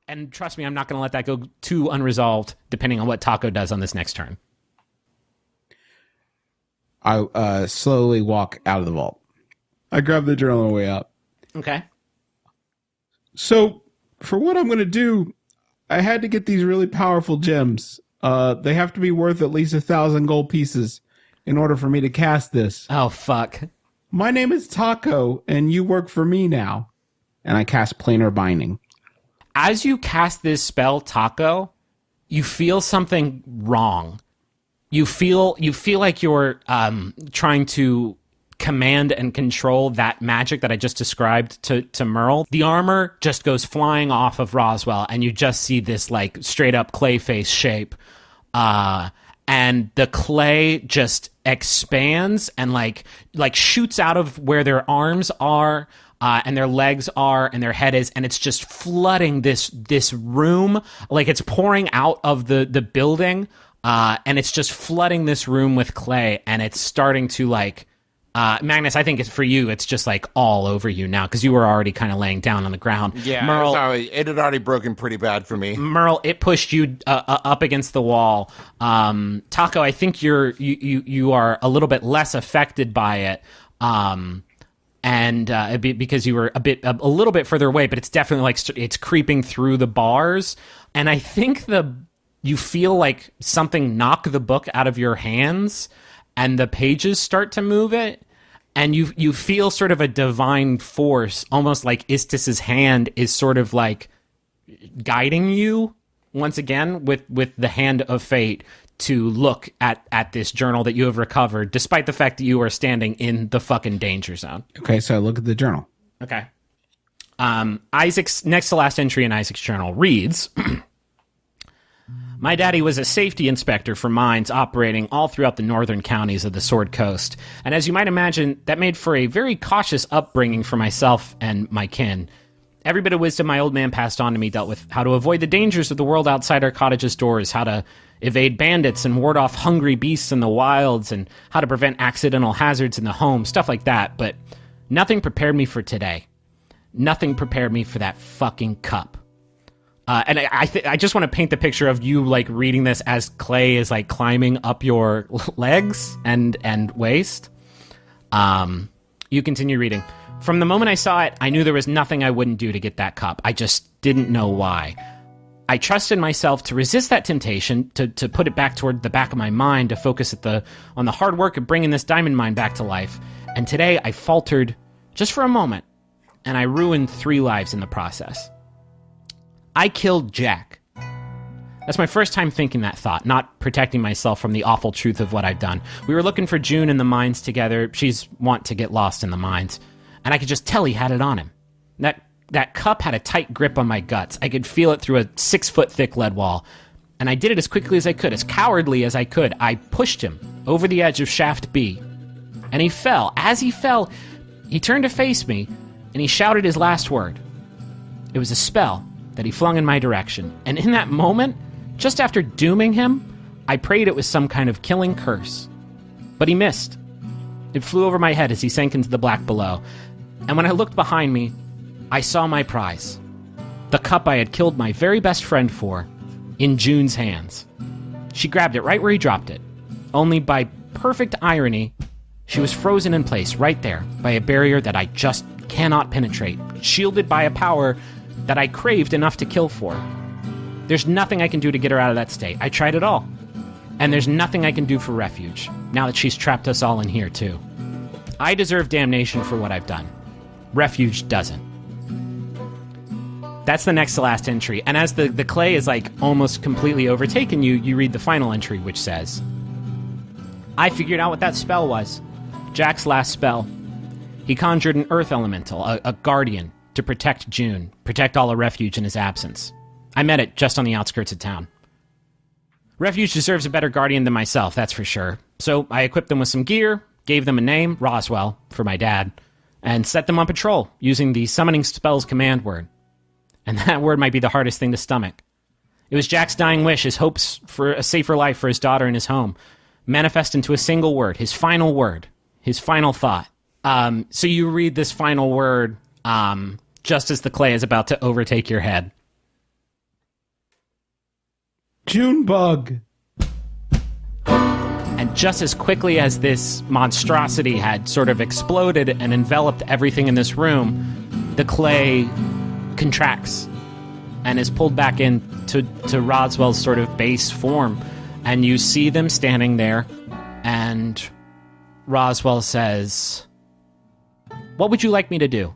And trust me, I'm not going to let that go too unresolved, depending on what Taco does on this next turn. I slowly walk out of the vault. I grab the journal on the way out. Okay. So, for what I'm going to do, I had to get these really powerful gems. They have to be worth at least 1,000 gold pieces in order for me to cast this. Oh, fuck. My name is Taco, and you work for me now. And I cast Planar Binding. As you cast this spell, Taco, you feel something wrong. You feel like you're trying to command and control that magic that I just described to Merle. The armor just goes flying off of Roswell, and you just see this like straight up clay face shape. And the clay just expands and like shoots out of where their arms are, and their legs are, and their head is, and it's just flooding this room, like it's pouring out of the building. And it's just flooding this room with clay, and it's starting to like, Magnus, I think it's for you, it's just like all over you now, because you were already kind of laying down on the ground. Yeah, Merle, it had already broken pretty bad for me. Merle, it pushed you up against the wall. Taco, I think you are a little bit less affected by it, because you were a little bit further away, but it's definitely like it's creeping through the bars, and I think you feel like something knock the book out of your hands, and the pages start to move it, and you feel sort of a divine force, almost like Istis's hand is sort of like guiding you once again with the hand of fate to look at this journal that you have recovered, despite the fact that you are standing in the fucking danger zone. Okay, so I look at the journal. Okay. Isaac's next to last entry in Isaac's journal reads... My daddy was a safety inspector for mines operating all throughout the northern counties of the Sword Coast, and as you might imagine, that made for a very cautious upbringing for myself and my kin. Every bit of wisdom my old man passed on to me dealt with how to avoid the dangers of the world outside our cottage's doors, how to evade bandits and ward off hungry beasts in the wilds, and how to prevent accidental hazards in the home, stuff like that, but nothing prepared me for today. Nothing prepared me for that fucking cup. And I just want to paint the picture of you like reading this as clay is like climbing up your legs and waist. You continue reading. From the moment I saw it, I knew there was nothing I wouldn't do to get that cup. I just didn't know why. I trusted myself to resist that temptation, to put it back toward the back of my mind, to focus on the hard work of bringing this diamond mine back to life. And today I faltered just for a moment, and I ruined 3 lives in the process. I killed Jack. That's my first time thinking that thought, not protecting myself from the awful truth of what I've done. We were looking for June in the mines together. She's wont to get lost in the mines. And I could just tell he had it on him. That cup had a tight grip on my guts. I could feel it through a 6-foot thick lead wall. And I did it as quickly as I could, as cowardly as I could. I pushed him over the edge of shaft B. And he fell. As he fell, he turned to face me, and he shouted his last word. It was a spell that he flung in my direction. And in that moment, just after dooming him, I prayed it was some kind of killing curse. But he missed. It flew over my head as he sank into the black below. And when I looked behind me, I saw my prize. The cup I had killed my very best friend for, in June's hands. She grabbed it right where he dropped it. Only by perfect irony, she was frozen in place right there by a barrier that I just cannot penetrate, shielded by a power that I craved enough to kill for. There's nothing I can do to get her out of that state. I tried it all. And there's nothing I can do for Refuge, now that she's trapped us all in here too. I deserve damnation for what I've done. Refuge doesn't. That's the next to last entry. And as the clay is like almost completely overtaken you, you read the final entry, which says, I figured out what that spell was. Jack's last spell. He conjured an earth elemental, a guardian, to protect June, protect all of Refuge in his absence. I met it just on the outskirts of town. Refuge deserves a better guardian than myself, that's for sure. So I equipped them with some gear, gave them a name, Roswell, for my dad, and set them on patrol using the summoning spell's command word. And that word might be the hardest thing to stomach. It was Jack's dying wish, his hopes for a safer life for his daughter and his home, manifest into a single word, his final thought. So you read this final word just as the clay is about to overtake your head. Junebug. And just as quickly as this monstrosity had sort of exploded and enveloped everything in this room, the clay contracts and is pulled back into Roswell's sort of base form. And you see them standing there, and Roswell says, "What would you like me to do?"